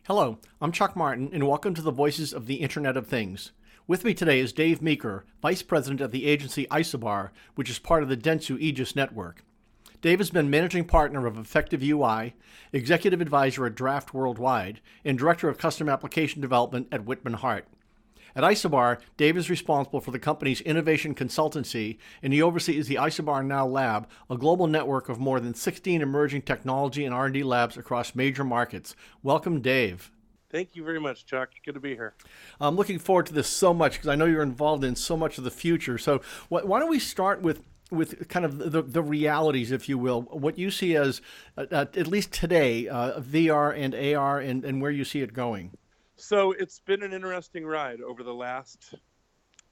Hello, I'm Chuck Martin, and welcome to the Voices of the Internet of Things. With me today is Dave Meeker, Vice President of the agency Isobar, which is part of the Dentsu Aegis Network. Dave has been Managing Partner of Effective UI, Executive Advisor at Draft Worldwide, and Director of Custom Application Development at WhittmanHart. At Isobar, Dave is responsible for the company's innovation consultancy, and he oversees the Isobar NowLab, a global network of more than 16 emerging technology and R&D labs across major markets. Welcome, Dave. Thank you very much, Chuck. Good to be here. I'm looking forward to this so much because I know you're involved in so much of the future. So why don't we start with kind of the realities, if you will, what you see as, at least today, VR and AR and where you see it going. So it's been an interesting ride over the last,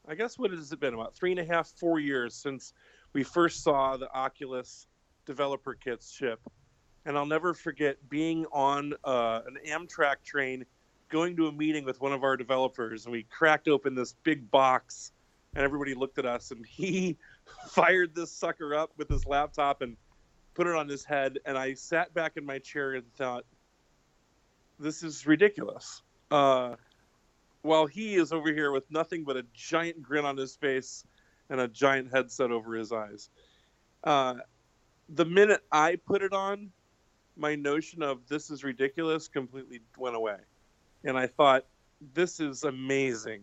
I guess, what has it been, about 3.5, 4 years since we first saw the Oculus developer kits ship. And I'll never forget being on an Amtrak train, going to a meeting with one of our developers, and we cracked open this big box, and everybody looked at us, and he fired this sucker up with his laptop and put it on his head, and I sat back in my chair and thought, this is ridiculous. While he is over here with nothing but a giant grin on his face and a giant headset over his eyes. The minute I put it on, my notion of this is ridiculous completely went away. And I thought, this is amazing.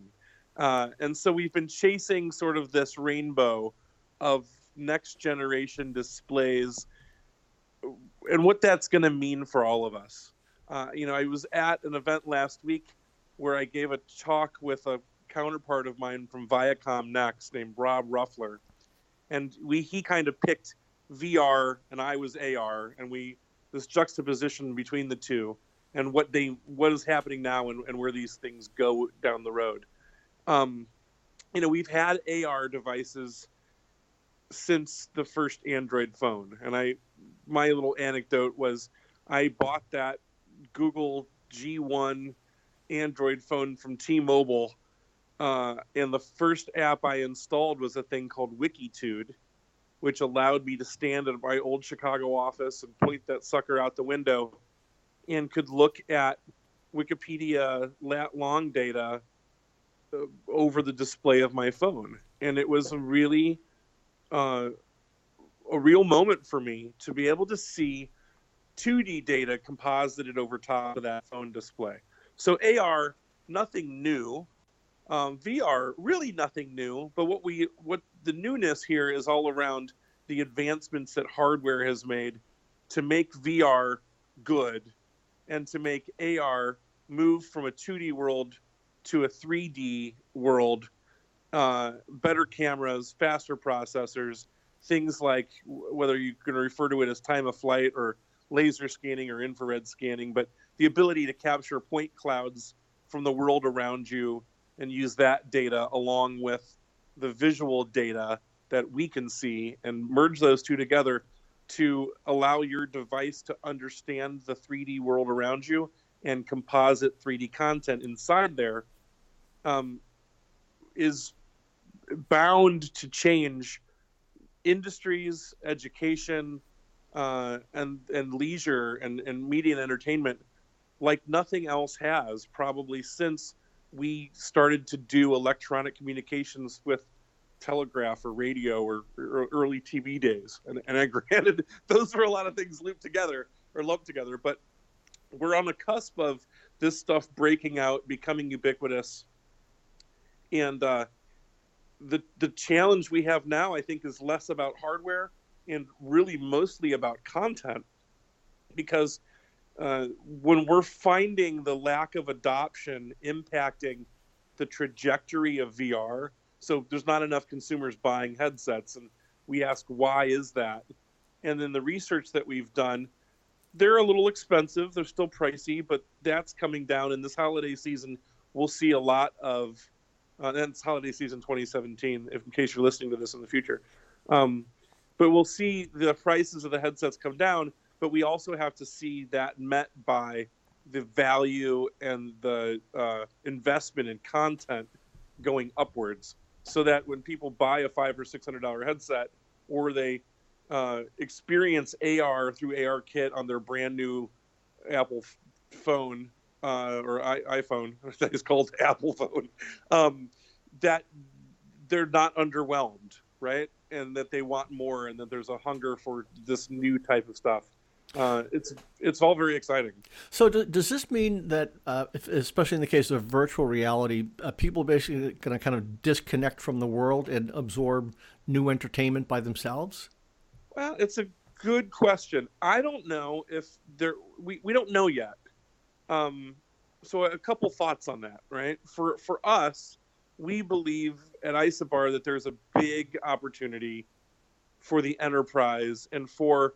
And so we've been chasing sort of this rainbow of next generation displays and what that's going to mean for all of us. I was at an event last week where I gave a talk with a counterpart of mine from Viacom Next named Rob Ruffler. And he kind of picked VR and I was AR, and this juxtaposition between the two and what is happening now and where these things go down the road. We've had AR devices since the first Android phone. And my little anecdote was I bought that Google G1 Android phone from T-Mobile, and the first app I installed was a thing called Wikitude, which allowed me to stand at my old Chicago office and point that sucker out the window and could look at Wikipedia long data over the display of my phone. And it was a real moment for me to be able to see 2D data composited over top of that phone display. So AR, nothing new. VR, really nothing new. But what the newness here is all around the advancements that hardware has made to make VR good and to make AR move from a 2D world to a 3D world. Better cameras, faster processors, things like whether you're going to refer to it as time of flight or laser scanning or infrared scanning, but the ability to capture point clouds from the world around you and use that data along with the visual data that we can see and merge those two together to allow your device to understand the 3D world around you and composite 3D content inside there is bound to change industries, education, and leisure and media and entertainment like nothing else has probably since we started to do electronic communications with telegraph or radio or early TV days. And I granted those were a lot of things lumped together, but we're on the cusp of this stuff breaking out, becoming ubiquitous. And the challenge we have now, I think, is less about hardware and really mostly about content, because when we're finding the lack of adoption impacting the trajectory of VR, so there's not enough consumers buying headsets, and we ask, why is that? And then the research that we've done, they're a little expensive, they're still pricey, but that's coming down. In this holiday season, we'll see a lot of, and it's holiday season 2017, in case you're listening to this in the future. But we'll see the prices of the headsets come down, but we also have to see that met by the value and the investment in content going upwards, so that when people buy a $500 or $600 headset, or they experience AR through ARKit on their brand new Apple phone, or iPhone, that is called Apple phone, that they're not underwhelmed, right? And that they want more, and that there's a hunger for this new type of stuff. It's all very exciting. So does this mean that, especially in the case of virtual reality, people basically going to kind of disconnect from the world and absorb new entertainment by themselves? Well, it's a good question. I don't know if we don't know yet. So a couple thoughts on that, right? For us, we believe at Isobar that there's a big opportunity for the enterprise and for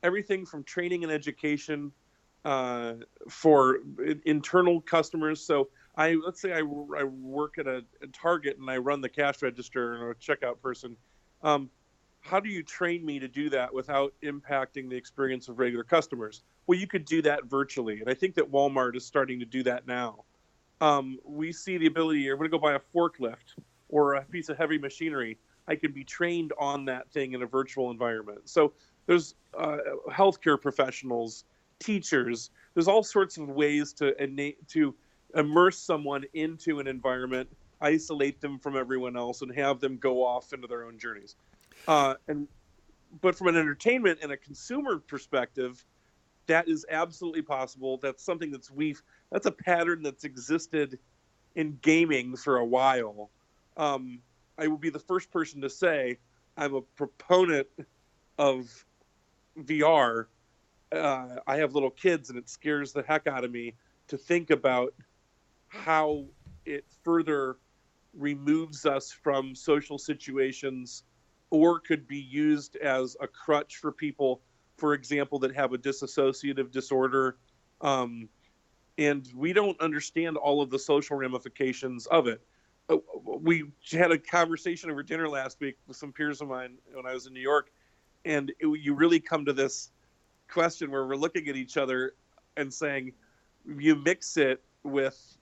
everything from training and education for internal customers. So let's say I work at a Target and I run the cash register and a checkout person. How do you train me to do that without impacting the experience of regular customers? Well, you could do that virtually. And I think that Walmart is starting to do that now. We see the ability, I'm going to go buy a forklift or a piece of heavy machinery. I can be trained on that thing in a virtual environment. So there's healthcare professionals, teachers. There's all sorts of ways to immerse someone into an environment, isolate them from everyone else, and have them go off into their own journeys. But from an entertainment and a consumer perspective, that is absolutely possible. That's something that's a pattern that's existed in gaming for a while. I will be the first person to say I'm a proponent of VR. I have little kids, and it scares the heck out of me to think about how it further removes us from social situations, or could be used as a crutch for people, for example, that have a dissociative disorder. And we don't understand all of the social ramifications of it. We had a conversation over dinner last week with some peers of mine when I was in New York, and you really come to this question where we're looking at each other and saying, you mix it with,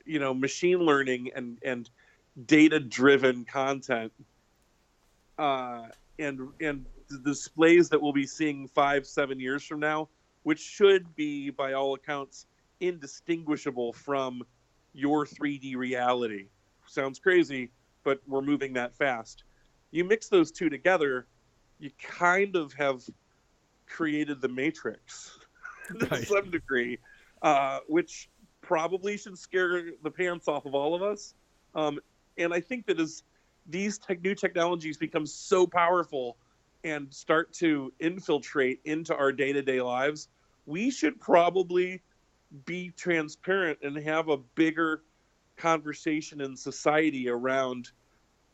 machine learning and data-driven content, and the displays that we'll be seeing 5-7 years from now, which should be, by all accounts, indistinguishable from your 3D reality. Sounds crazy, but we're moving that fast. You mix those two together, you kind of have created the Matrix to some degree, which probably should scare the pants off of all of us. And I think that as these new technologies become so powerful and start to infiltrate into our day-to-day lives, we should probably be transparent and have a bigger conversation in society around,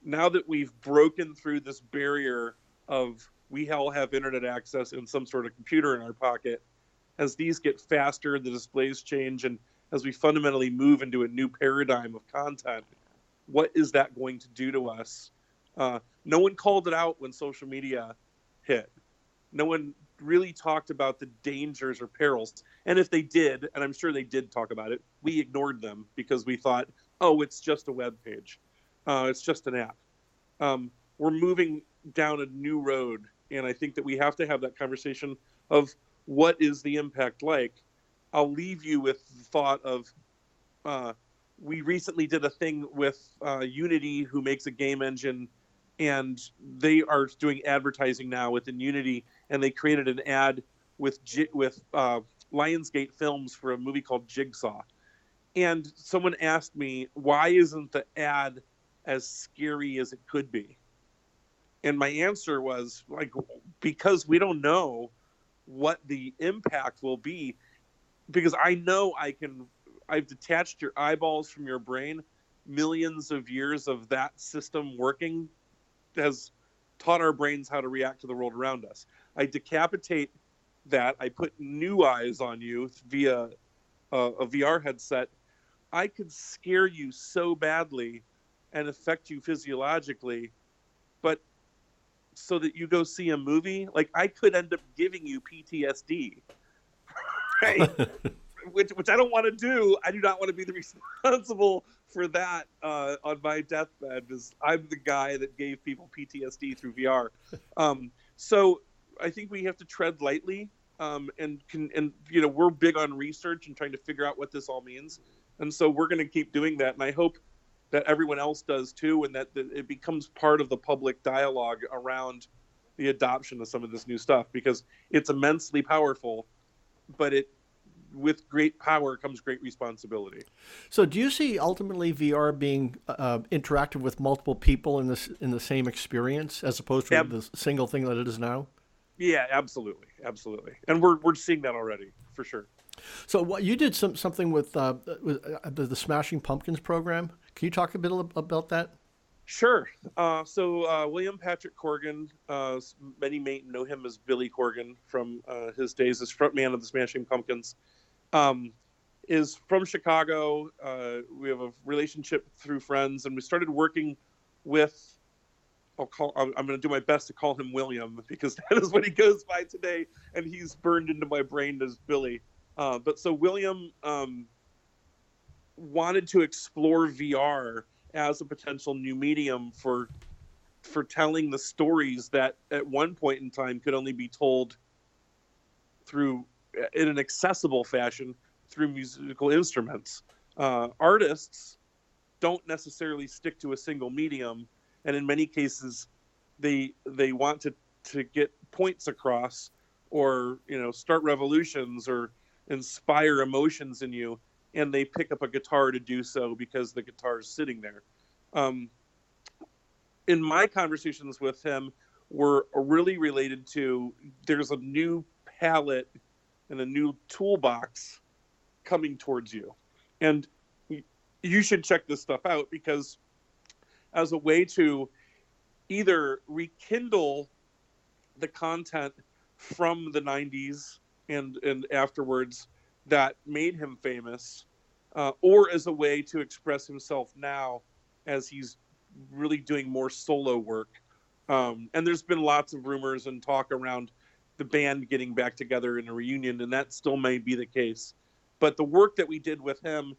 now that we've broken through this barrier of we all have internet access and some sort of computer in our pocket, as these get faster, the displays change, and as we fundamentally move into a new paradigm of content, what is that going to do to us? No one called it out when social media hit. No one really talked about the dangers or perils. And if they did, and I'm sure they did talk about it, we ignored them because we thought, oh, it's just a web page. It's just an app. We're moving down a new road, and I think that we have to have that conversation of what is the impact like. I'll leave you with the thought of, we recently did a thing with Unity, who makes a game engine, and they are doing advertising now within Unity, and they created an ad with Lionsgate Films for a movie called Jigsaw. And someone asked me, why isn't the ad as scary as it could be? And my answer was, because we don't know what the impact will be. Because I know I've detached your eyeballs from your brain. Millions of years of that system working has taught our brains how to react to the world around us. I decapitate that. I put new eyes on you via a VR headset. I could scare you so badly and affect you physiologically, but so that you go see a movie, I could end up giving you PTSD, right? which I don't want to do. I do not want to be the responsible for that on my deathbed, because I'm the guy that gave people PTSD through VR. So I think we have to tread lightly. and we're big on research and trying to figure out what this all means, and so we're going to keep doing that, and I hope that everyone else does too, and that it becomes part of the public dialogue around the adoption of some of this new stuff, because it's immensely powerful, but with great power comes great responsibility. So, do you see ultimately VR being interactive with multiple people in the same experience, as opposed to the single thing that it is now? Yeah, absolutely, and we're seeing that already for sure. So, what you did something with the Smashing Pumpkins program? Can you talk a bit about that? Sure. So William Patrick Corgan, many may know him as Billy Corgan from his days as frontman of the Smashing Pumpkins, is from Chicago. We have a relationship through friends, and we started working with, I'm going to do my best to call him William, because that is what he goes by today, and he's burned into my brain as Billy. But so William wanted to explore VR as a potential new medium for telling the stories that at one point in time could only be told in an accessible fashion through musical instruments. Artists don't necessarily stick to a single medium, and in many cases they want to get points across, or start revolutions or inspire emotions in you, and they pick up a guitar to do so because the guitar is sitting there. In my conversations with him were really related to, there's a new palette and a new toolbox coming towards you. And you should check this stuff out, because as a way to either rekindle the content from the 90s and afterwards that made him famous, or as a way to express himself now as he's really doing more solo work. And there's been lots of rumors and talk around the band getting back together in a reunion, and that still may be the case. But the work that we did with him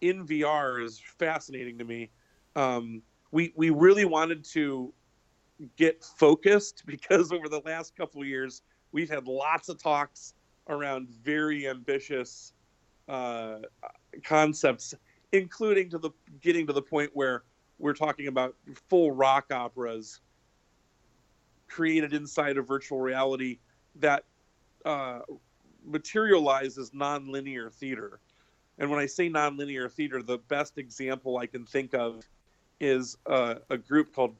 in VR is fascinating to me. We really wanted to get focused, because over the last couple of years, we've had lots of talks around very ambitious concepts, including getting to the point where we're talking about full rock operas created inside of virtual reality that materializes nonlinear theater. And when I say nonlinear theater, the best example I can think of is a group called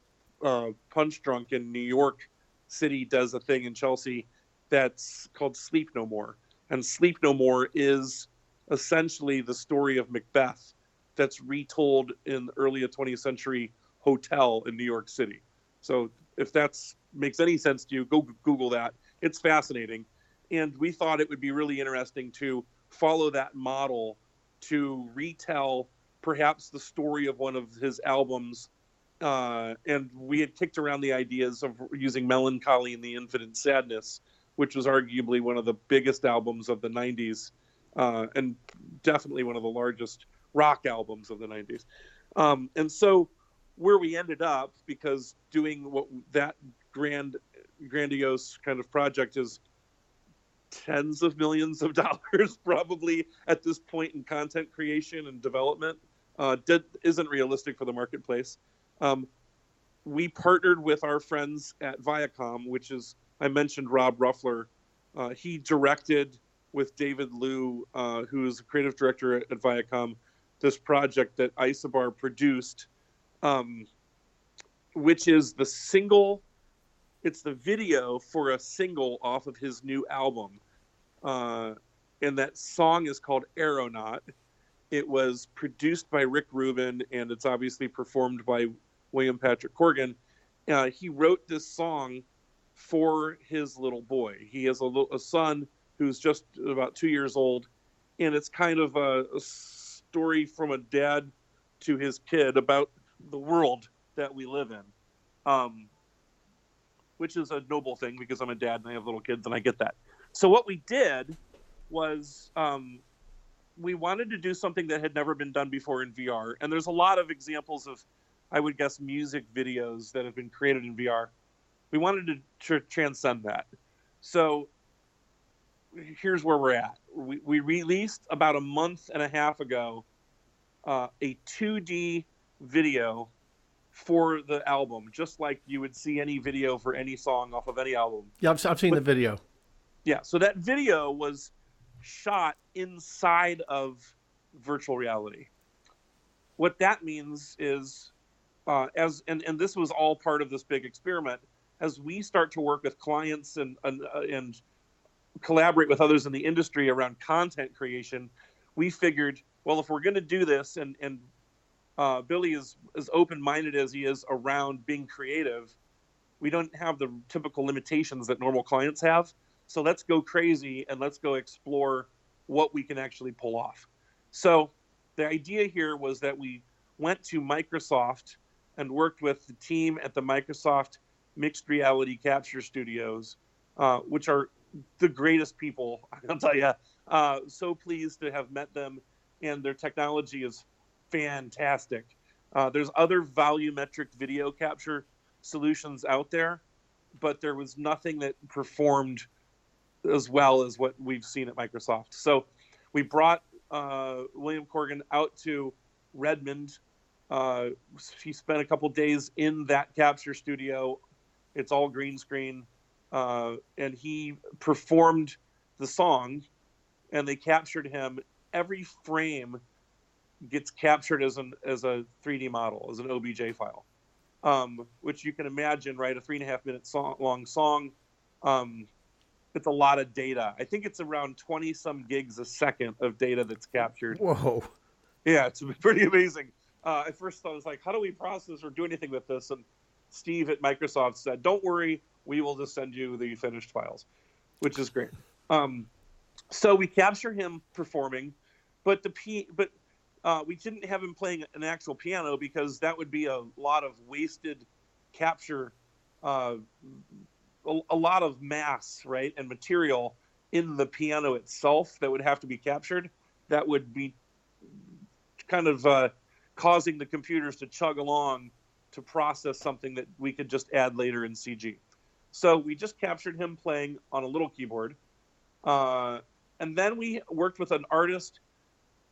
Punch Drunk in New York City does a thing in Chelsea that's called Sleep No More. And Sleep No More is essentially the story of Macbeth that's retold in the early 20th century hotel in New York City. So if that makes any sense to you, go Google that. It's fascinating. And we thought it would be really interesting to follow that model to retell perhaps the story of one of his albums. And we had kicked around the ideas of using Melancholy and the Infinite Sadness, which was arguably one of the biggest albums of the 90s, and definitely one of the largest rock albums of the 90s. And so where we ended up, because doing what that grandiose kind of project is tens of millions of dollars probably at this point in content creation and development, isn't realistic for the marketplace. We partnered with our friends at Viacom, which is, I mentioned Rob Ruffler. He directed with David Liu, who is the creative director at Viacom, this project that Isobar produced, which is it's the video for a single off of his new album. And that song is called Aeronaut. It was produced by Rick Rubin, and it's obviously performed by William Patrick Corgan. He wrote this song for his little boy. He has a son who's just about 2 years old, and it's kind of a story from a dad to his kid about the world that we live in, which is a noble thing, because I'm a dad and I have little kids and I get that. So what we did was we wanted to do something that had never been done before in VR. And there's a lot of examples of, I would guess, music videos that have been created in VR. We wanted to transcend that. So here's where we're at. We released about a month and a half ago a 2D video for the album, just like you would see any video for any song off of any album. Yeah, I've seen the video. Yeah, so that video was shot inside of virtual reality. What that means is, and this was all part of this big experiment, as we start to work with clients and collaborate with others in the industry around content creation, we figured, well, if we're going to do this, and Billy is as open-minded as he is around being creative, we don't have the typical limitations that normal clients have. So let's go crazy and let's go explore what we can actually pull off. So the idea here was that we went to Microsoft and worked with the team at the Microsoft Mixed Reality Capture Studios, which are the greatest people, I'll tell you. So pleased to have met them, and their technology is fantastic. There's other volumetric video capture solutions out there, but there was nothing that performed as well as what we've seen at Microsoft. So we brought William Corgan out to Redmond. He spent a couple days in that capture studio. It's all green screen. And he performed the song, and they captured him. Every frame gets captured as a 3D model, as an OBJ file, which you can imagine, right? A 3.5 minute long song. It's a lot of data. I think it's around 20 some gigs a second of data that's captured. Whoa. Yeah, it's pretty amazing. At first I was like, how do we process or do anything with this? And Steve at Microsoft said, don't worry, we will just send you the finished files, which is great. So we capture him performing, but we didn't have him playing an actual piano because that would be a lot of wasted capture, a lot of mass, right, and material in the piano itself that would have to be captured. That would be kind of causing the computers to chug along to process something that we could just add later in CG. So we just captured him playing on a little keyboard. And then we worked with an artist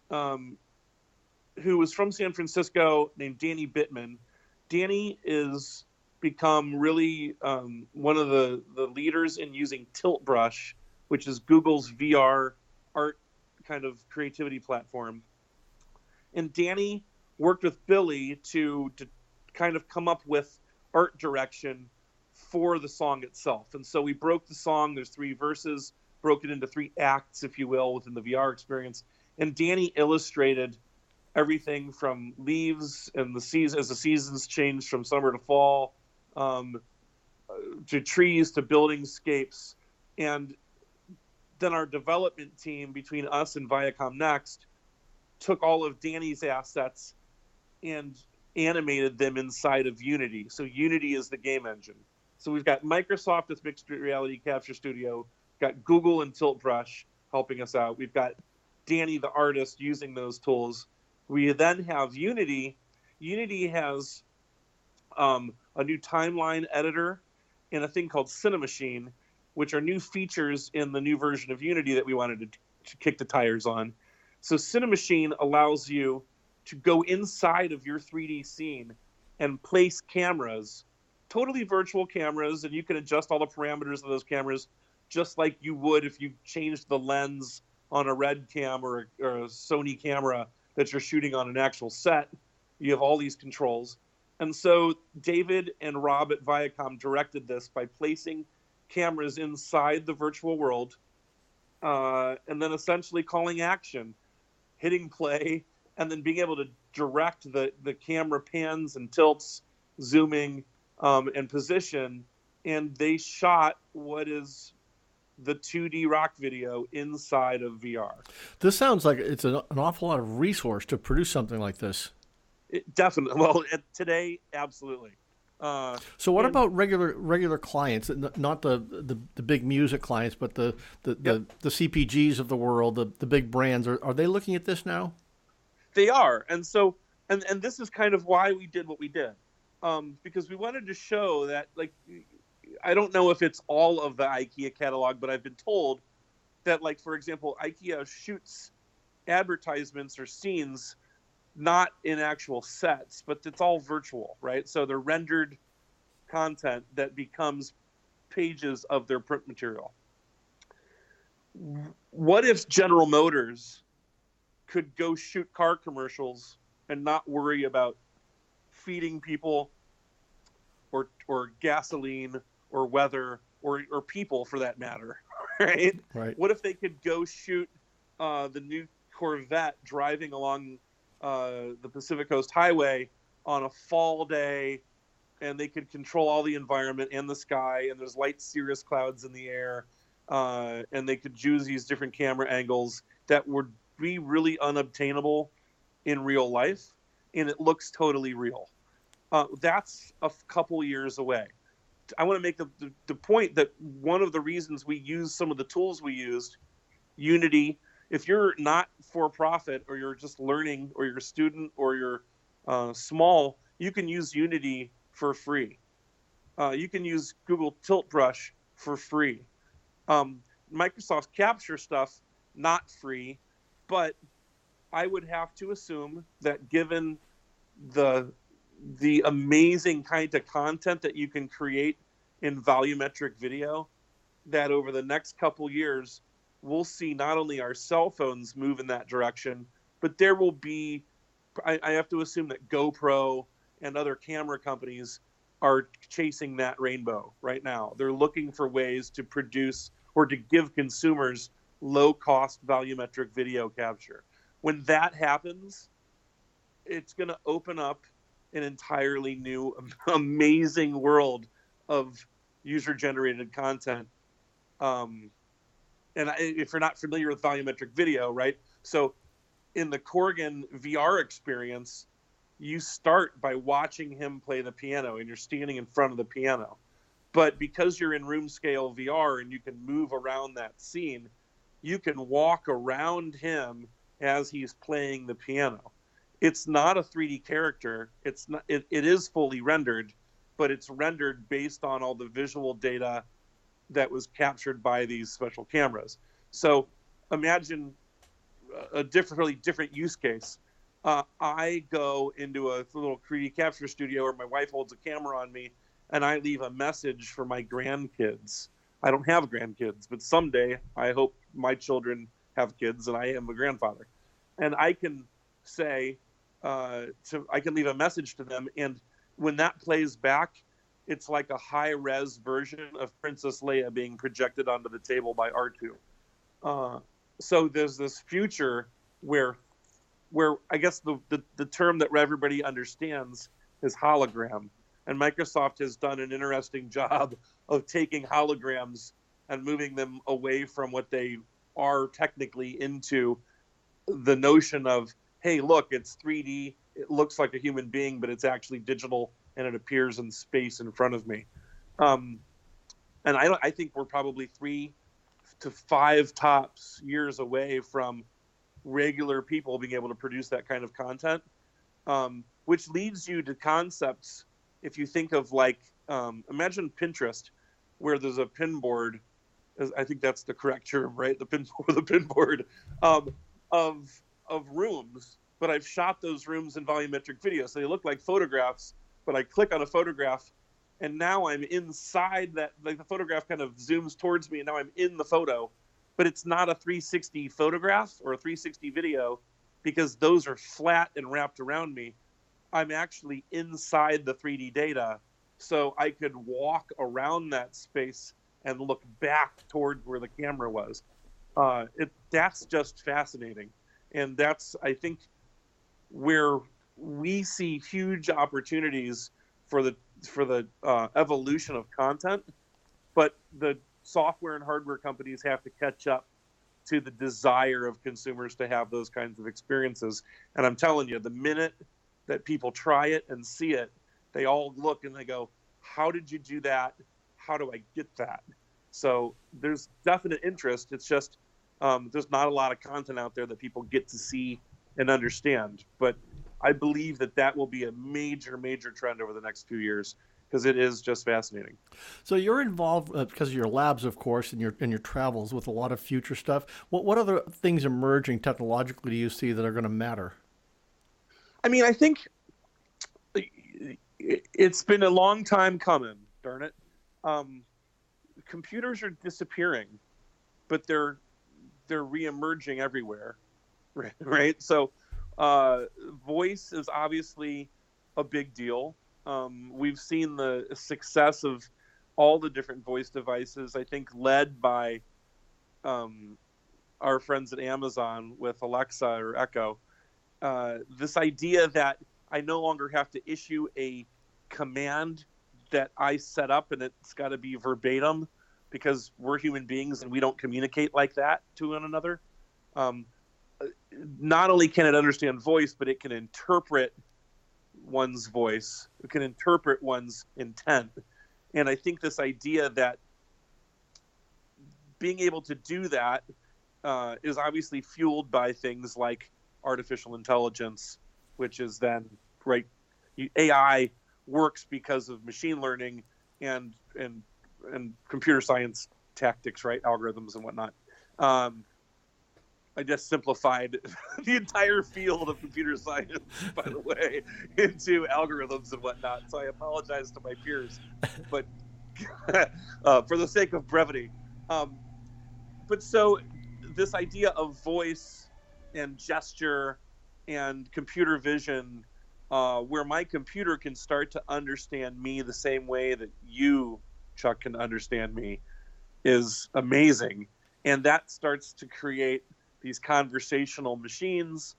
who was from San Francisco named Danny Bittman. Danny is become really one of the leaders in using Tilt Brush, which is Google's VR art kind of creativity platform. And Danny worked with Billy to kind of come up with art direction for the song itself. And so we broke the song. There's 3 verses, broke it into 3 acts, if you will, within the VR experience. And Danny illustrated everything from leaves and the season as the seasons changed from summer to fall, to trees, to buildingscapes. And then our development team between us and Viacom Next took all of Danny's assets and animated them inside of Unity. So Unity is the game engine. So we've got Microsoft with Mixed Reality Capture Studio, got Google and Tilt Brush helping us out. We've got Danny, the artist, using those tools. We then have Unity. Unity has a new timeline editor and a thing called Cinemachine, which are new features in the new version of Unity that we wanted to kick the tires on. So Cinemachine allows you to go inside of your 3D scene and place cameras, totally virtual cameras, and you can adjust all the parameters of those cameras just like you would if you changed the lens on a Red Cam or a Sony camera that you're shooting on an actual set. You have all these controls. And so David and Rob at Viacom directed this by placing cameras inside the virtual world, and then essentially calling action, hitting play, and then being able to direct the camera pans and tilts, zooming, and position. And they shot what is the 2D rock video inside of VR. This sounds like it's an awful lot of resource to produce something like this. Definitely. Well, today, absolutely. So what about regular clients, not the big music clients, but the CPGs of the world, the big brands? Are they looking at this now? They are. And so, and this is kind of why we did what we did. Because we wanted to show that, like, I don't know if it's all of the IKEA catalog, but I've been told that, like, for example, IKEA shoots advertisements or scenes not in actual sets, but it's all virtual, right? So they're rendered content that becomes pages of their print material. What if General Motors could go shoot car commercials and not worry about feeding people or gasoline or weather or people for that matter, right? Right. What if they could go shoot the new Corvette driving along the Pacific Coast Highway on a fall day, and they could control all the environment and the sky, and there's light cirrus clouds in the air, and they could use these different camera angles that would be really unobtainable in real life, and it looks totally real. That's a couple years away. I want to make the point that one of the reasons we use some of the tools we used, Unity, if you're not for profit or you're just learning or you're a student or you're small, you can use Unity for free. You can use Google Tilt Brush for free. Microsoft Capture stuff, not free, but I would have to assume that given the amazing kind of content that you can create in volumetric video, that over the next couple years, we'll see not only our cell phones move in that direction, but there will be, I have to assume that GoPro and other camera companies are chasing that rainbow right now. They're looking for ways to produce or to give consumers low-cost volumetric video capture. When that happens, it's going to open up an entirely new, amazing world of user-generated content. And if you're not familiar with volumetric video, right? So in the Corgan VR experience, you start by watching him play the piano, and you're standing in front of the piano. But because you're in room scale VR and you can move around that scene, you can walk around him as he's playing the piano. It's not a 3D character. It's not. It is fully rendered, but it's rendered based on all the visual data that was captured by these special cameras. So imagine a really different use case. I go into a little 3D capture studio where my wife holds a camera on me, and I leave a message for my grandkids. I don't have grandkids, but someday I hope my children have kids, and I am a grandfather. And I can say, I can leave a message to them, and when that plays back, it's like a high-res version of Princess Leia being projected onto the table by R2. So there's this future where I guess the term that everybody understands is hologram. And Microsoft has done an interesting job of taking holograms and moving them away from what they are technically into the notion of, hey, look, it's 3D, it looks like a human being, but it's actually digital, and it appears in space in front of me. And I think we're probably 3 to 5 tops years away from regular people being able to produce that kind of content, which leads you to concepts. If you think of like, imagine Pinterest, where there's a pinboard, I think that's the correct term, right? The pinboard of rooms, but I've shot those rooms in volumetric video, so they look like photographs. But I click on a photograph, and now I'm inside that. Like the photograph kind of zooms towards me, and now I'm in the photo. But it's not a 360 photograph or a 360 video, because those are flat and wrapped around me. I'm actually inside the 3D data, so I could walk around that space and look back toward where the camera was. That's just fascinating, and that's, I think, where we see huge opportunities for the evolution of content, but the software and hardware companies have to catch up to the desire of consumers to have those kinds of experiences. And I'm telling you, the minute that people try it and see it, they all look and they go, how did you do that? How do I get that? So there's definite interest. It's just there's not a lot of content out there that people get to see and understand. But I believe that will be a major, major trend over the next few years. because it is just fascinating. So you're involved because of your labs, of course, and your travels with a lot of future stuff. What other things emerging technologically do you see that are going to matter? I mean, I think it's been a long time coming, darn it. Computers are disappearing, but they're reemerging everywhere, right? So voice is obviously a big deal. We've seen the success of all the different voice devices, I think led by our friends at Amazon with Alexa or Echo. This idea that I no longer have to issue a command that I set up and it's got to be verbatim, because we're human beings and we don't communicate like that to one another. Not only can it understand voice, but it can interpret one's voice. It can interpret one's intent. And I think this idea that being able to do that is obviously fueled by things like artificial intelligence, which is then, right, AI works because of machine learning and computer science tactics, right, algorithms and whatnot. I just simplified the entire field of computer science, by the way, into algorithms and whatnot. So I apologize to my peers, but for the sake of brevity. But so this idea of voice and gesture and computer vision, where my computer can start to understand me the same way that you, Chuck, can understand me, is amazing. And that starts to create these conversational machines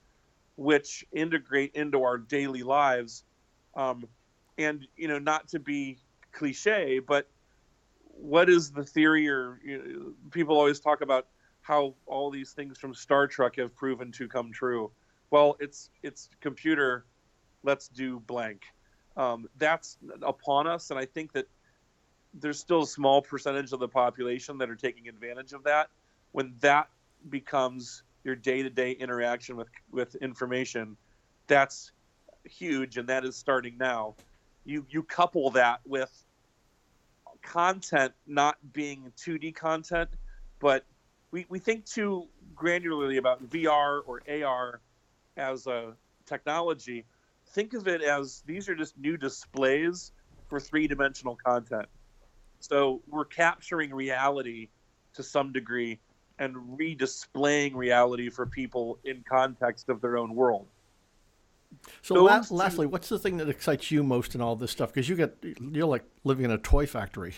which integrate into our daily lives. And, not to be cliche, but what is the theory, or people always talk about how all these things from Star Trek have proven to come true. Well, it's computer, let's do blank. That's upon us. And I think that there's still a small percentage of the population that are taking advantage of that. When that becomes your day-to-day interaction with information, that's huge, and that is starting now. You couple that with content not being 2D content, but we think too granularly about VR or AR as a technology. Think of it as these are just new displays for three-dimensional content. So we're capturing reality to some degree and redisplaying reality for people in context of their own world. So lastly, what's the thing that excites you most in all this stuff? Because you're like living in a toy factory.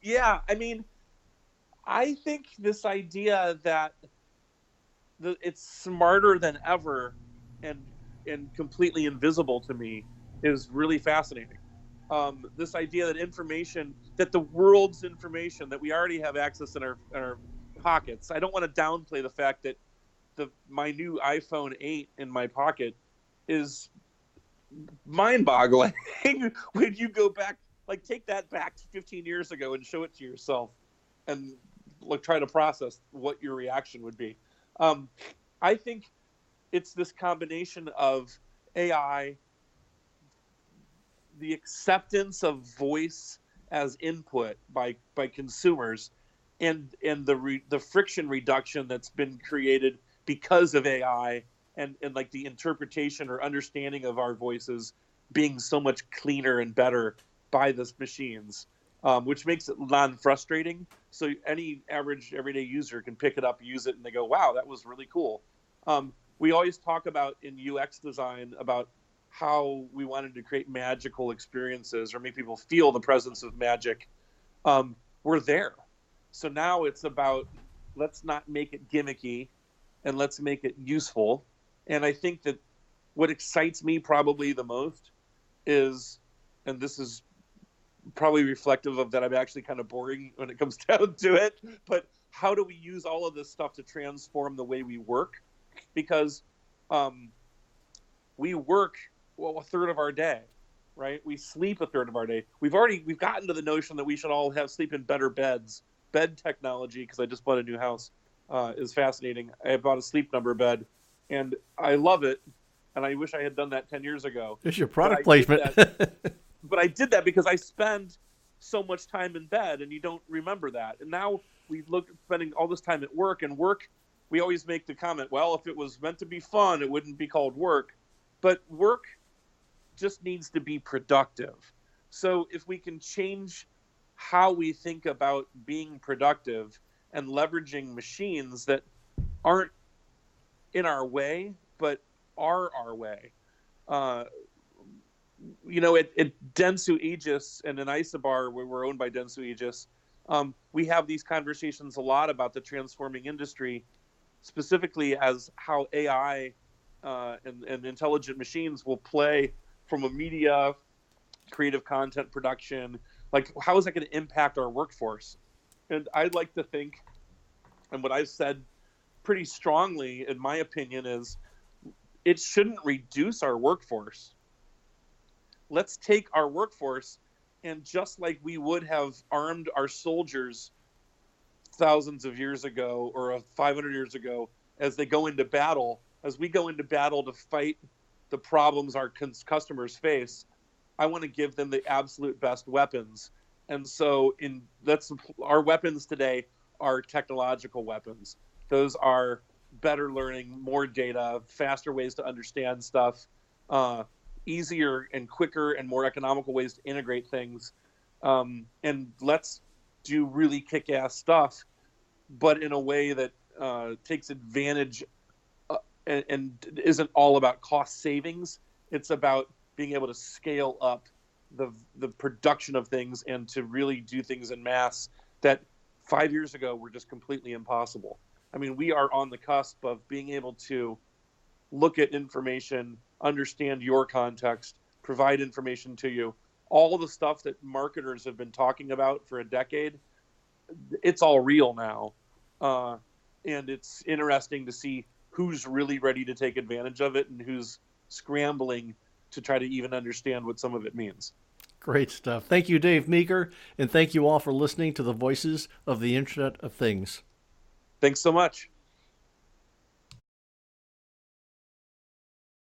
Yeah, I mean, I think this idea that it's smarter than ever and completely invisible to me is really fascinating. This idea that the world's information, that we already have access in our pockets. I don't want to downplay the fact that my new iPhone 8 in my pocket is mind-boggling. When you go back, take that back 15 years ago and show it to yourself and try to process what your reaction would be. I think it's this combination of AI, the acceptance of voice as input by consumers, and the friction reduction that's been created because of AI, and the interpretation or understanding of our voices being so much cleaner and better by the machines, which makes it non-frustrating. So any average everyday user can pick it up, use it, and they go, wow, that was really cool. We always talk about in UX design about how we wanted to create magical experiences or make people feel the presence of magic. We're there. So now it's about, let's not make it gimmicky and let's make it useful. And I think that what excites me probably the most is, and this is probably reflective of that I'm actually kind of boring when it comes down to it, but how do we use all of this stuff to transform the way we work? Because we work, a third of our day, right? We sleep a third of our day. We've gotten to the notion that we should all sleep in better beds. Bed technology, because I just bought a new house, is fascinating. I bought a Sleep Number bed, and I love it. And I wish I had done that 10 years ago. There's your product placement. But but I did that because I spend so much time in bed, and you don't remember that. And now we look at spending all this time at work, and work, we always make the comment, well, if it was meant to be fun, it wouldn't be called work. But work just needs to be productive. So if we can change how we think about being productive and leveraging machines that aren't in our way, but are our way. At Dentsu Aegis and in Isobar, where we're owned by Dentsu Aegis, we have these conversations a lot about the transforming industry, specifically as how AI and intelligent machines will play from a media, creative content production. Like, how is that going to impact our workforce? And I'd like to think, and what I've said pretty strongly, in my opinion, is it shouldn't reduce our workforce. Let's take our workforce, and just like we would have armed our soldiers thousands of years ago or 500 years ago, as they go into battle, as we go into battle to fight the problems our customers face, I want to give them the absolute best weapons. And so our weapons today are technological weapons. Those are better learning, more data, faster ways to understand stuff, easier and quicker and more economical ways to integrate things. And let's do really kick-ass stuff, but in a way that takes advantage and isn't all about cost savings. It's about being able to scale up the production of things and to really do things in mass that 5 years ago were just completely impossible. I mean, we are on the cusp of being able to look at information, understand your context, provide information to you. All the stuff that marketers have been talking about for a decade, it's all real now. And it's interesting to see who's really ready to take advantage of it and who's scrambling to try to even understand what some of it means. Great stuff. Thank you, Dave Meeker, and thank you all for listening to the Voices of the Internet of Things. Thanks so much.